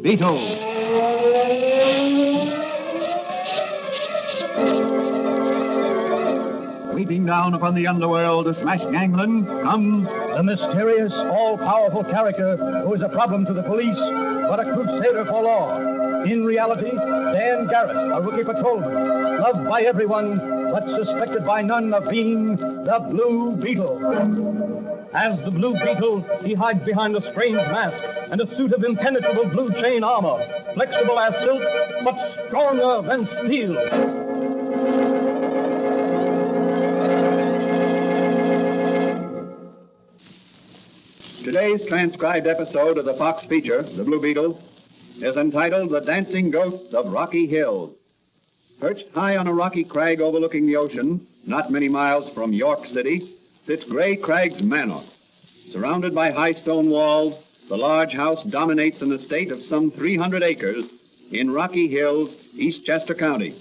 Beetle. Sweeping down upon the underworld to smash gangland comes the mysterious, all-powerful character who is a problem to the police, but a crusader for law. In reality, Dan Garrett, a rookie patrolman, loved by everyone, but suspected by none of being the Blue Beetle. As the Blue Beetle, he hides behind a strange mask and a suit of impenetrable blue chain armor, flexible as silk, but stronger than steel. Today's transcribed episode of the Fox feature, The Blue Beetle, is entitled The Dancing Ghosts of Rocky Hills. Perched high on a rocky crag overlooking the ocean, not many miles from York City, sits Gray Craig's Manor. Surrounded by high stone walls, the large house dominates an estate of some 300 acres in Rocky Hills, Eastchester County.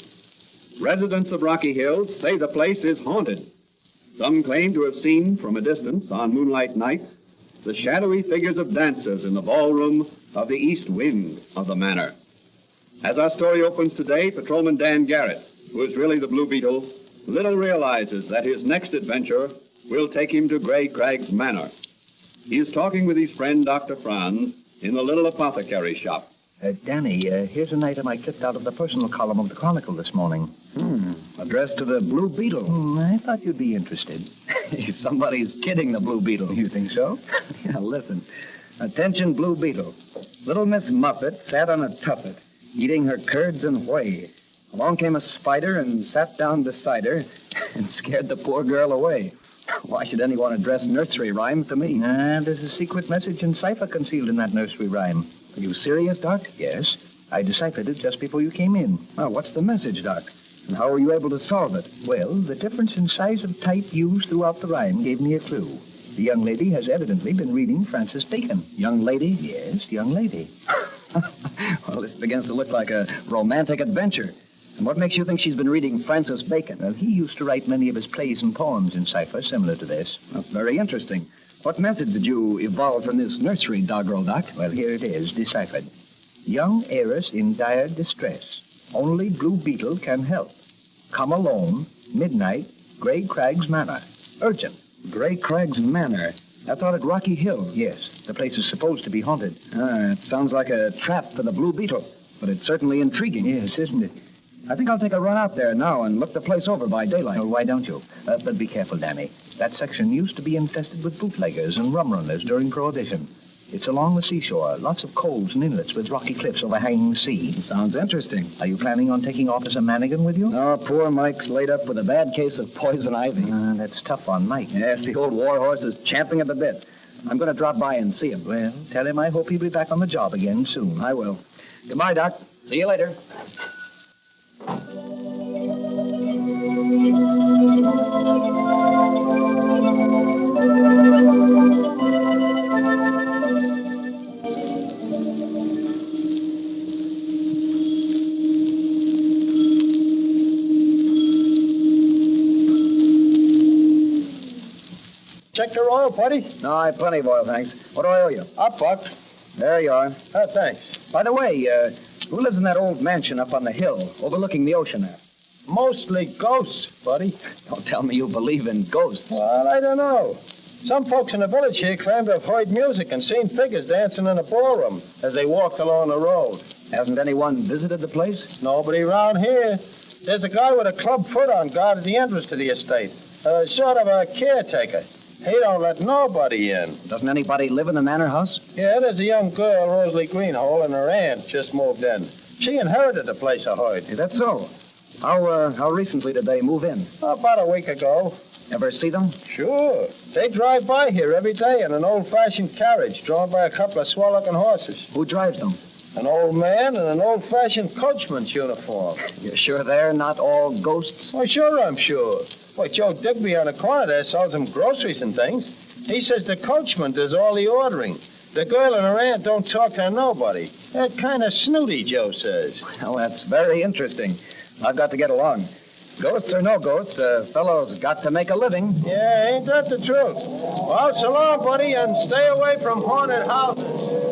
Residents of Rocky Hills say the place is haunted. Some claim to have seen from a distance on moonlight nights the shadowy figures of dancers in the ballroom of the east wing of the manor. As our story opens today, Patrolman Dan Garrett, who is really the Blue Beetle, little realizes that his next adventure will take him to Gray Craig's Manor. He is talking with his friend, Dr. Franz, in the little apothecary shop. Danny, here's an item I clipped out of the personal column of the Chronicle this morning. Addressed to the Blue Beetle. I thought you'd be interested. Somebody's kidding the Blue Beetle. You think so? Yeah, listen. Attention, Blue Beetle. Little Miss Muffet sat on a tuffet, eating her curds and whey. Along came a spider and sat down beside her and scared the poor girl away. Why should anyone address nursery rhymes to me? There's a secret message in cipher concealed in that nursery rhyme. Are you serious, Doc? Yes. I deciphered it just before you came in. Oh, what's the message, Doc? And how were you able to solve it? Well, the difference in size of type used throughout the rhyme gave me a clue. The young lady has evidently been reading Francis Bacon. Young lady? Yes, young lady. Well, this begins to look like a romantic adventure. And what makes you think she's been reading Francis Bacon? Well, he used to write many of his plays and poems in cipher similar to this. That's very interesting. What message did you evolve from this nursery doggerel, Doc? Well, here it is, deciphered. Young heiress in dire distress. Only Blue Beetle can help. Come alone, midnight, Gray Craig's Manor. Urgent. Gray Craig's Manor. I thought at Rocky Hill. Yes, the place is supposed to be haunted. It sounds like a trap for the Blue Beetle, but it's certainly intriguing. Yes, isn't it? I think I'll take a run out there now and look the place over by daylight. Oh, why don't you? But be careful, Danny. That section used to be infested with bootleggers and rum runners during Prohibition. It's along the seashore, lots of coves and inlets with rocky cliffs overhanging the sea. Sounds interesting. Are you planning on taking Officer Manigan with you? No, poor Mike's laid up with a bad case of poison ivy. That's tough on Mike. Yes, the old warhorse is champing at the bit. I'm going to drop by and see him. Well, tell him I hope he'll be back on the job again soon. I will. Goodbye, Doc. See you later. Check your oil, buddy? No, I have plenty of oil, thanks. What do I owe you? $1. There you are. Oh, thanks. By the way, who lives in that old mansion up on the hill, overlooking the ocean there? Mostly ghosts, buddy. Don't tell me you believe in ghosts. Well, I don't know. Some folks in the village here claim to have heard music and seen figures dancing in a ballroom as they walked along the road. Hasn't anyone visited the place? Nobody around here. There's a guy with a club foot on guard at the entrance to the estate. Sort of a caretaker. He don't let nobody in. Doesn't anybody live in the manor house? Yeah, there's a young girl, Rosalie Greenhole, and her aunt just moved in. She inherited the place, I heard. Is that so? How recently did they move in? About a week ago. Ever see them? Sure. They drive by here every day in an old-fashioned carriage drawn by a couple of swell-looking horses. Who drives them? An old man in an old-fashioned coachman's uniform. You're sure they're not all ghosts? Oh, sure I'm sure. Why, Joe Digby on the corner there sells them groceries and things. He says the coachman does all the ordering. The girl and her aunt don't talk to nobody. They're kind of snooty, Joe says. Well, that's very interesting. I've got to get along. Ghosts or no ghosts, a fellow's got to make a living. Yeah, ain't that the truth? Well, so long, buddy, and stay away from haunted houses.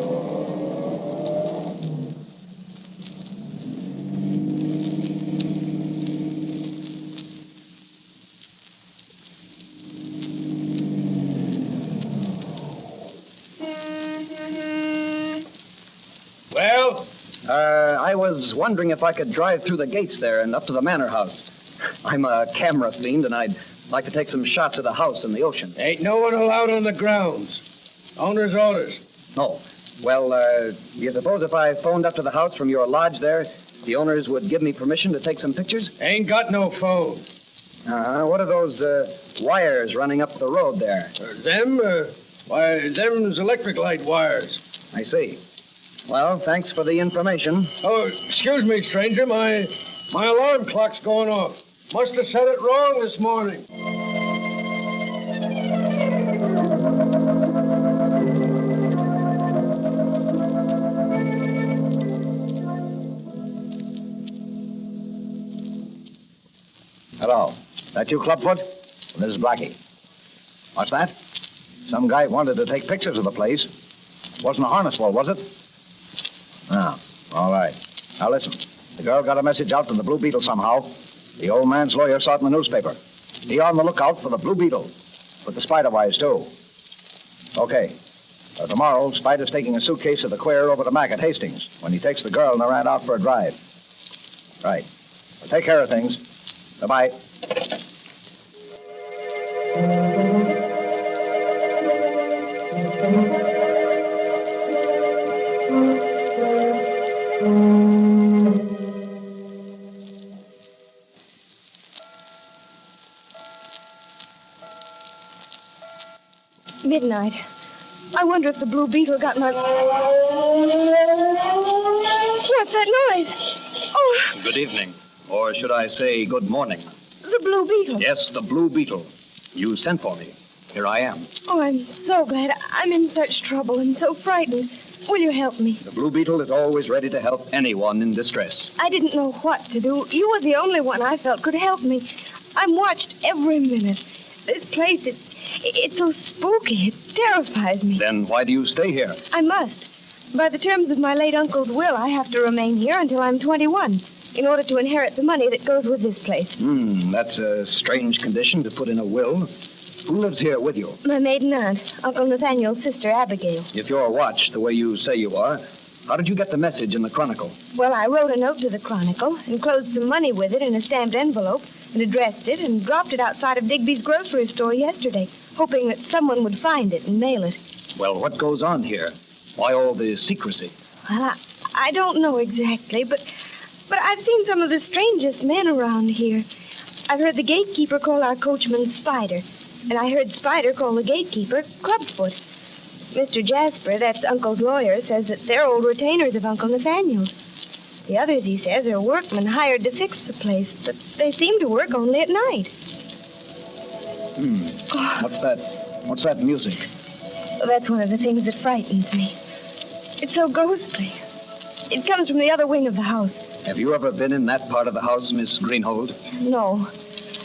I was wondering if I could drive through the gates there and up to the manor house. I'm a camera fiend, and I'd like to take some shots of the house and the ocean. Ain't no one allowed on the grounds. Owner's orders. No. Well, do you suppose if I phoned up to the house from your lodge there, the owners would give me permission to take some pictures? Ain't got no phone. What are those wires running up the road there? Them's electric light wires. I see. Well, thanks for the information. Oh, excuse me, stranger. My alarm clock's going off. Must have set it wrong this morning. Hello. That you, Clubfoot? This is Blackie. What's that? Some guy wanted to take pictures of the place. Wasn't a harness wall, was it? Ah, all right. Now listen. The girl got a message out from the Blue Beetle somehow. The old man's lawyer saw it in the newspaper. Be on the lookout for the Blue Beetle. With the spider wires, too. Okay. Tomorrow, Spider's taking a suitcase of the queer over to Mac at Hastings when he takes the girl and Narant out for a drive. Right. Well, take care of things. Bye-bye. Midnight. I wonder if the Blue Beetle got my... What's that noise? Oh, Good evening. Or should I say good morning? the Blue Beetle. Yes, the Blue Beetle. You sent for me. Here I am. Oh, I'm so glad. I'm in such trouble and so frightened. Will you help me? The Blue Beetle is always ready to help anyone in distress. I didn't know what to do. You were the only one I felt could help me. I'm watched every minute. This place, it's so spooky. It terrifies me. Then why do you stay here? I must. By the terms of my late uncle's will, I have to remain here until I'm 21 in order to inherit the money that goes with this place. That's a strange condition to put in a will. Who lives here with you? My maiden aunt, Uncle Nathaniel's sister, Abigail. If you're watched the way you say you are, how did you get the message in the Chronicle? Well, I wrote a note to the Chronicle, enclosed some money with it in a stamped envelope, and addressed it, and dropped it outside of Digby's grocery store yesterday, hoping that someone would find it and mail it. Well, what goes on here? Why all the secrecy? Well, I don't know exactly, but I've seen some of the strangest men around here. I've heard the gatekeeper call our coachman Spider, and I heard Spider call the gatekeeper Clubfoot. Mr. Jasper, that's Uncle's lawyer, says that they're old retainers of Uncle Nathaniel's. The others, he says, are workmen hired to fix the place, but they seem to work only at night. What's that? What's that music? That's one of the things that frightens me. It's so ghostly. It comes from the other wing of the house. Have you ever been in that part of the house, Miss Greenhold? No,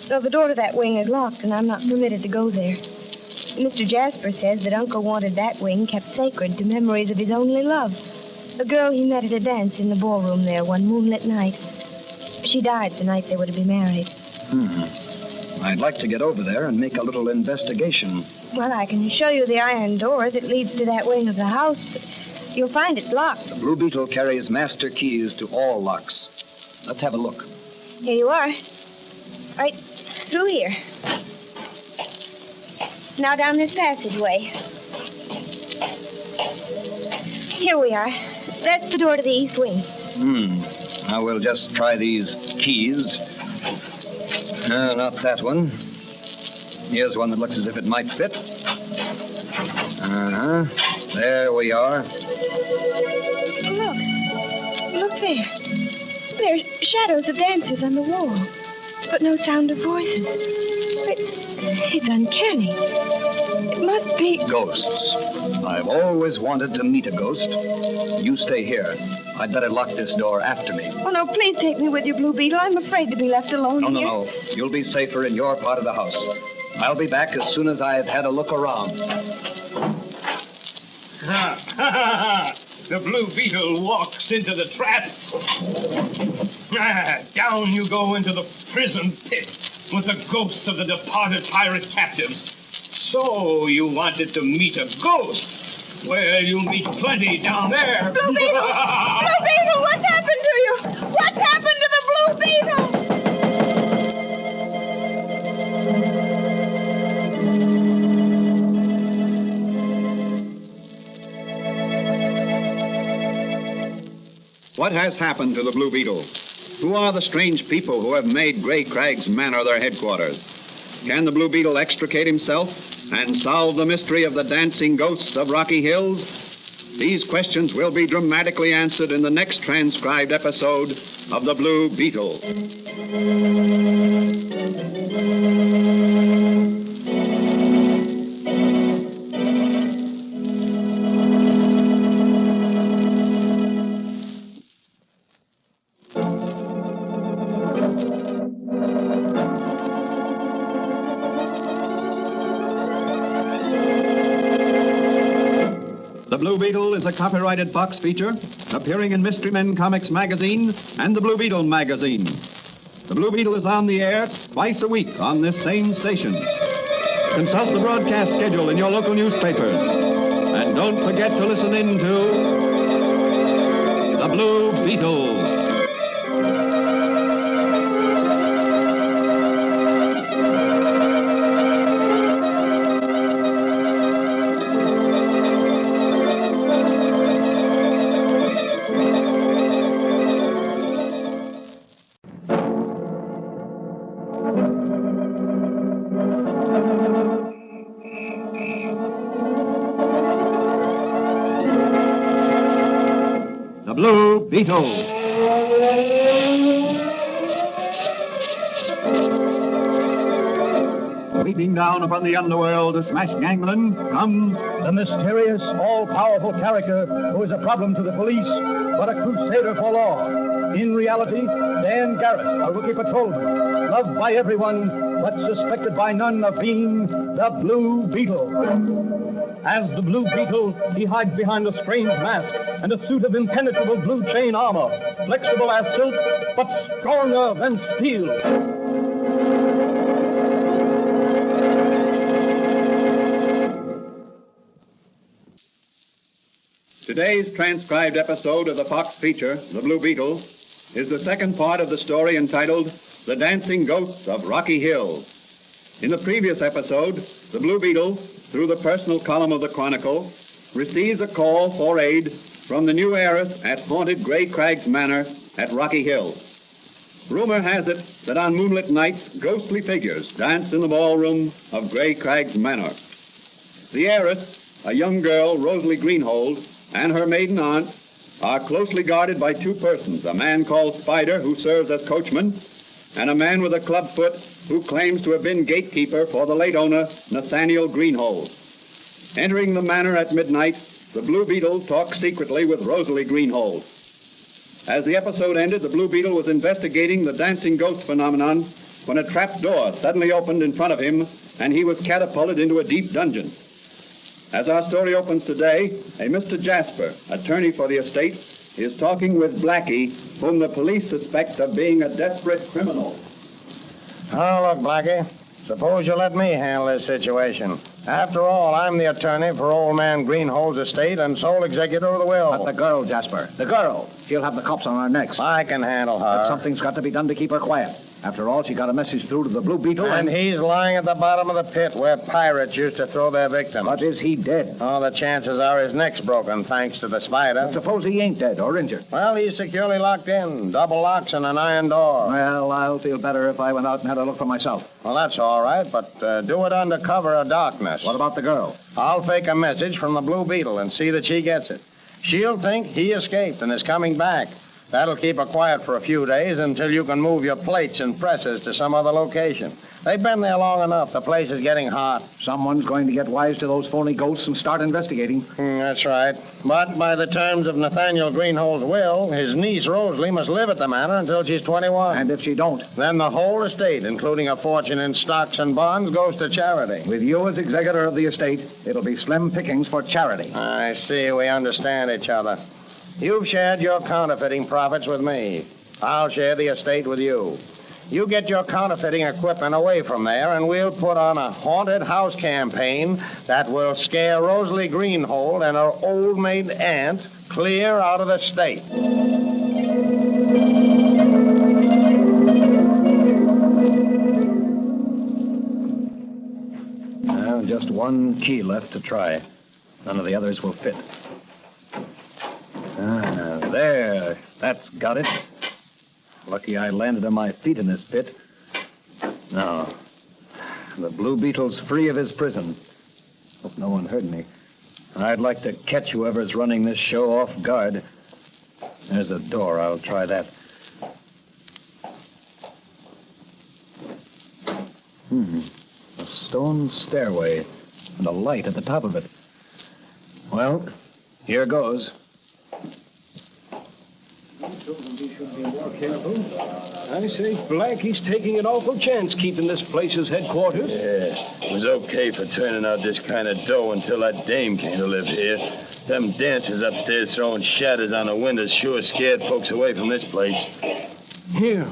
the door to that wing is locked, and I'm not permitted to go there. Mr. Jasper says that Uncle wanted that wing kept sacred to memories of his only love, a girl he met at a dance in the ballroom there one moonlit night. She died the night they were to be married. I'd like to get over there and make a little investigation. Well, I can show you the iron door that leads to that wing of the house, but you'll find it's locked. The Blue Beetle carries master keys to all locks. Let's have a look. Here you are. Right through here. Now down this passageway. Here we are. That's the door to the east wing. Now we'll just try these keys. No, not that one. Here's one that looks as if it might fit. There we are. Look there. There are shadows of dancers on the wall, but no sound of voices. It's uncanny. It must be... Ghosts. I've always wanted to meet a ghost. You stay here. I'd better lock this door after me. Oh, no, please take me with you, Blue Beetle. I'm afraid to be left alone here. No. You'll be safer in your part of the house. I'll be back as soon as I've had a look around. The Blue Beetle walks into the trap. Down you go into the prison pit with the ghosts of the departed pirate captives. So you wanted to meet a ghost? Well, you'll meet plenty down there. Blue Beetle! Blue Beetle, what's happened to you? What has happened to the Blue Beetle? Who are the strange people who have made Gray Crags Manor their headquarters? Can the Blue Beetle extricate himself and solve the mystery of the dancing ghosts of Rocky Hills? These questions will be dramatically answered in the next transcribed episode of The Blue Beetle. The Blue Beetle is a copyrighted Fox feature appearing in Mystery Men Comics magazine and the Blue Beetle magazine. The Blue Beetle is on the air twice a week on this same station. Consult the broadcast schedule in your local newspapers. And don't forget to listen in to The Blue Beetle. Blue Beetle. Sweeping down upon the underworld to smash gangland comes The mysterious, all-powerful character who is a problem to the police, but a crusader for law. In reality, Dan Garrett, a rookie patrolman, loved by everyone, but suspected by none of being the Blue Beetle. As the Blue Beetle, he hides behind a strange mask and a suit of impenetrable blue chain armor, flexible as silk, but stronger than steel. Today's transcribed episode of the Fox feature, The Blue Beetle, is the second part of the story entitled The Dancing Ghosts of Rocky Hills. In the previous episode, the Blue Beetle, through the personal column of the Chronicle, receives a call for aid from the new heiress at haunted Gray Crags Manor at Rocky Hills. Rumor has it that on moonlit nights, ghostly figures dance in the ballroom of Gray Crags Manor. The heiress, a young girl, Rosalie Greenhold, and her maiden aunt are closely guarded by two persons, a man called Spider, who serves as coachman, and a man with a clubfoot who claims to have been gatekeeper for the late owner, Nathaniel Greenhold. Entering the manor at midnight, the Blue Beetle talks secretly with Rosalie Greenhold. As the episode ended, the Blue Beetle was investigating the dancing ghost phenomenon when a trap door suddenly opened in front of him and he was catapulted into a deep dungeon. As our story opens today, a Mr. Jasper, attorney for the estate, is talking with Blackie, whom the police suspect of being a desperate criminal. Oh, look, Blackie, suppose you let me handle this situation. After all, I'm the attorney for old man Greenhold's estate and sole executor of the will. But the girl, Jasper, the girl. She'll have the cops on our necks. I can handle her. But something's got to be done to keep her quiet. After all, she got a message through to the Blue Beetle. And he's lying at the bottom of the pit where pirates used to throw their victims. But is he dead? Oh, the chances are his neck's broken, thanks to the spider. But suppose he ain't dead or injured. Well, he's securely locked in. Double locks and an iron door. Well, I'll feel better if I went out and had a look for myself. Well, that's all right, but do it under cover of darkness. What about the girl? I'll fake a message from the Blue Beetle and see that she gets it. She'll think he escaped and is coming back. That'll keep her quiet for a few days until you can move your plates and presses to some other location. They've been there long enough. The place is getting hot. Someone's going to get wise to those phony ghosts and start investigating. That's right. But by the terms of Nathaniel Greenhold's will, his niece Rosalie must live at the manor until she's 21. And if she don't? Then the whole estate, including a fortune in stocks and bonds, goes to charity. With you as executor of the estate, it'll be slim pickings for charity. I see. We understand each other. You've shared your counterfeiting profits with me. I'll share the estate with you. You get your counterfeiting equipment away from there, and we'll put on a haunted house campaign that will scare Rosalie Greenhold and her old maid aunt clear out of the state. Well, just one key left to try. None of the others will fit. There, that's got it. Lucky I landed on my feet in this pit. Now, the Blue Beetle's free of his prison. Hope no one heard me. I'd like to catch whoever's running this show off guard. There's a door. I'll try that. A stone stairway and a light at the top of it. Well, here goes. I say, Blackie's taking an awful chance keeping this place his headquarters. Yeah, it was okay for turning out this kind of dough until that dame came to live here. Them dancers upstairs throwing shadows on the windows sure scared folks away from this place. Here,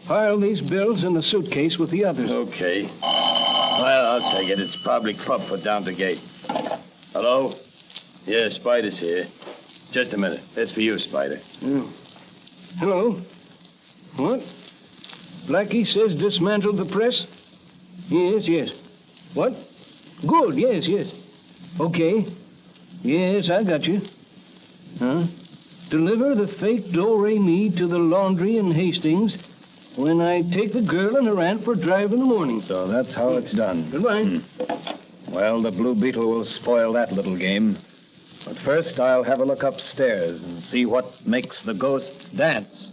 pile these bills in the suitcase with the others. Okay. Well, I'll take it. It's probably Clubfoot down the gate. Hello? Yeah, Spider's here. Just a minute. That's for you, Spider. Hello? What? Blackie says dismantled the press? Yes. What? Good, yes. Okay. Yes, I got you. Huh? Deliver the fake do-re-mi to the laundry in Hastings when I take the girl and her aunt for a drive in the morning. So that's how it's done. Goodbye. Well, the Blue Beetle will spoil that little game. But first, I'll have a look upstairs and see what makes the ghosts dance.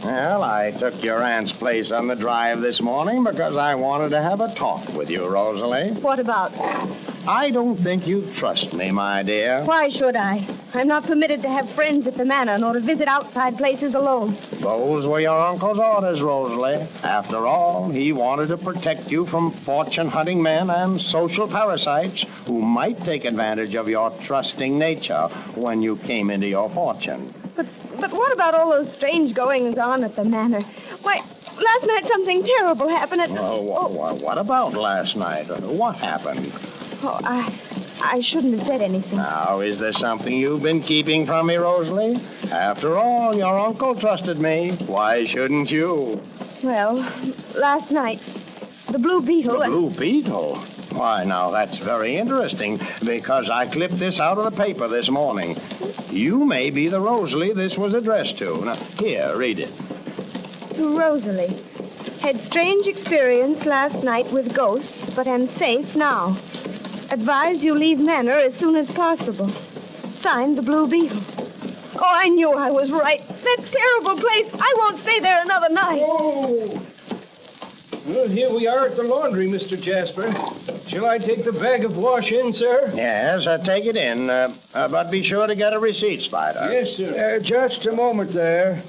Well, I took your aunt's place on the drive this morning because I wanted to have a talk with you, Rosalie. What about? I don't think you trust me, my dear. Why should I? I'm not permitted to have friends at the manor nor to visit outside places alone. Those were your uncle's orders, Rosalie. After all, he wanted to protect you from fortune-hunting men and social parasites who might take advantage of your trusting nature when you came into your fortune. But what about all those strange goings-on at the manor? Why, last night something terrible happened at... What about last night? What happened? Oh, I shouldn't have said anything. Now, is there something you've been keeping from me, Rosalie? After all, your uncle trusted me. Why shouldn't you? Well, last night, the Blue Beetle... The Blue Beetle? Why, now, that's very interesting, because I clipped this out of the paper this morning. You may be the Rosalie this was addressed to. Now, here, read it. To Rosalie. Had strange experience last night with ghosts, but am safe now. Advise you leave manor as soon as possible. Signed, the Blue Beetle. Oh, I knew I was right. That terrible place. I won't stay there another night. Oh! Well, here we are at the laundry, Mr. Jasper. Shall I take the bag of wash in, sir? Yes, take it in. But be sure to get a receipt, Spider. Yes, sir. Just a moment there.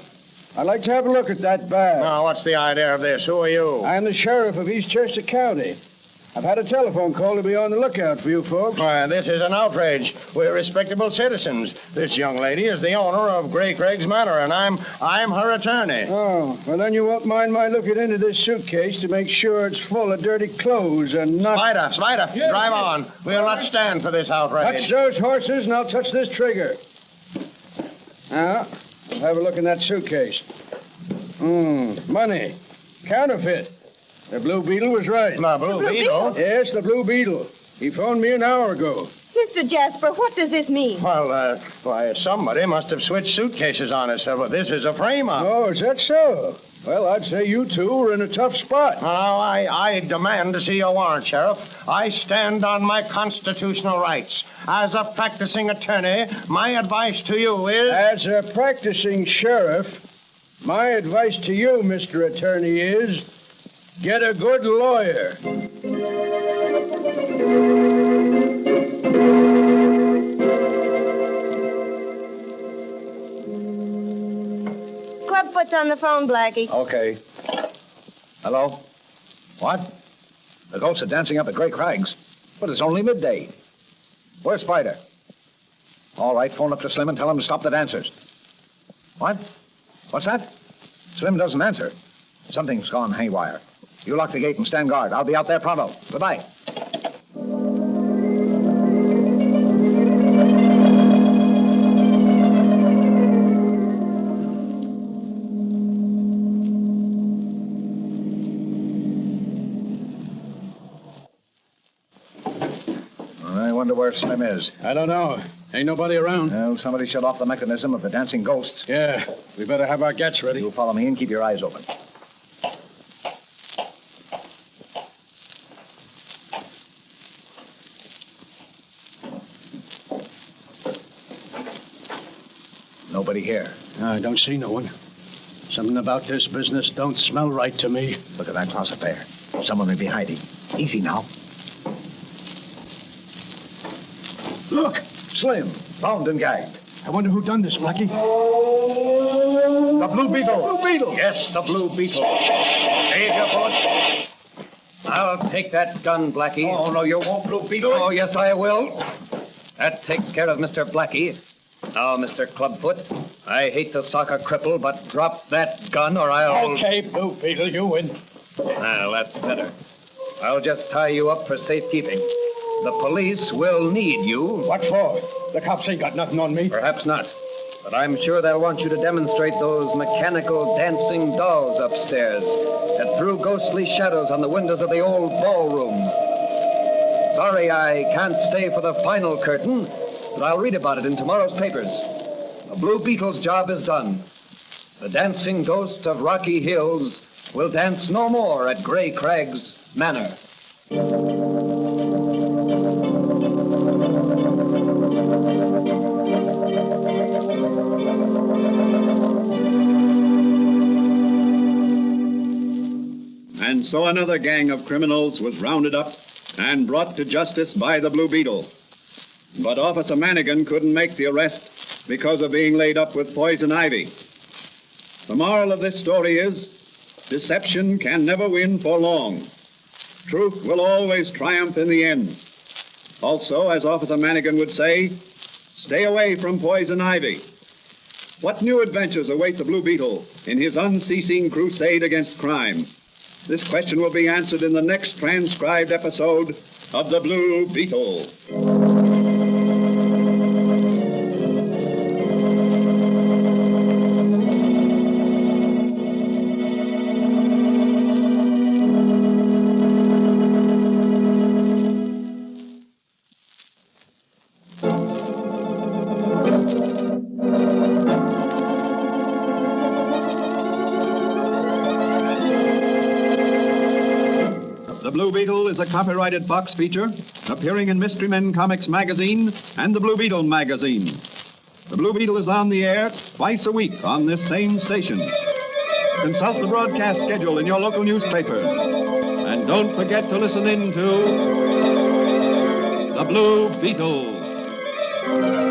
I'd like to have a look at that bag. Now, what's the idea of this? Who are you? I'm the sheriff of Eastchester County. I've had a telephone call to be on the lookout for you folks. Why, this is an outrage. We're respectable citizens. This young lady is the owner of Gray Craig's Manor, and I'm her attorney. Oh, well, then you won't mind my looking into this suitcase to make sure it's full of dirty clothes and not... Spider, Yes, drive yes. on. We'll not stand for this Touch outrage. those horses and I'll touch this trigger. Now, I'll have a look in that suitcase. Money. Counterfeit. The Blue Beetle was right. The Blue Beetle? Yes, the Blue Beetle. He phoned me an hour ago. Mr. Jasper, what does this mean? Well, why, somebody must have switched suitcases on us. This is a frame-up. Oh, is that so? Well, I'd say you two were in a tough spot. Now, I demand to see your warrant, Sheriff. I stand on my constitutional rights. As a practicing attorney, my advice to you is... As a practicing sheriff, my advice to you, Mr. Attorney, is get a good lawyer. Clubfoot's on the phone, Blackie. Okay. Hello? What? The ghosts are dancing up at Gray Craig's. But it's only midday. Where's Spider? All right, phone up to Slim and tell him to stop the dancers. What? What's that? Slim doesn't answer. Something's gone haywire. You lock the gate and stand guard. I'll be out there pronto. Goodbye. wonder where Slim is. I don't know. Ain't nobody around. Well, somebody shut off the mechanism of the dancing ghosts. Yeah, we better have our gats ready. You follow me and keep your eyes open. Nobody here. I don't see no one. Something about this business don't smell right to me. Look at that closet there. Someone may be hiding. Easy now. Look, Slim. Bound and gagged. I wonder who done this, Blackie. The Blue Beetle. Blue Beetle. Yes, the Blue Beetle. Save your bullets. I'll take that gun, Blackie. Oh, no, you won't, Blue Beetle. Oh, yes, I will. That takes care of Mr. Blackie. Now, Mr. Clubfoot, I hate to sock a cripple, but drop that gun or I'll... Okay, Blue Beetle, you win. Well, that's better. I'll just tie you up for safekeeping. The police will need you. What for? The cops ain't got nothing on me. Perhaps not. But I'm sure they'll want you to demonstrate those mechanical dancing dolls upstairs that threw ghostly shadows on the windows of the old ballroom. Sorry I can't stay for the final curtain, but I'll read about it in tomorrow's papers. The Blue Beetle's job is done. The dancing ghost of Rocky Hills will dance no more at Gray Crags Manor. And so another gang of criminals was rounded up and brought to justice by the Blue Beetle. But Officer Manigan couldn't make the arrest because of being laid up with poison ivy. The moral of this story is, deception can never win for long. Truth will always triumph in the end. Also, as Officer Manigan would say, stay away from poison ivy. What new adventures await the Blue Beetle in his unceasing crusade against crime? This question will be answered in the next transcribed episode of The Blue Beetle. The Blue Beetle is a copyrighted Fox feature appearing in Mystery Men Comics magazine and the Blue Beetle magazine. The Blue Beetle is on the air twice a week on this same station. Consult the broadcast schedule in your local newspapers. And don't forget to listen in to The Blue Beetle.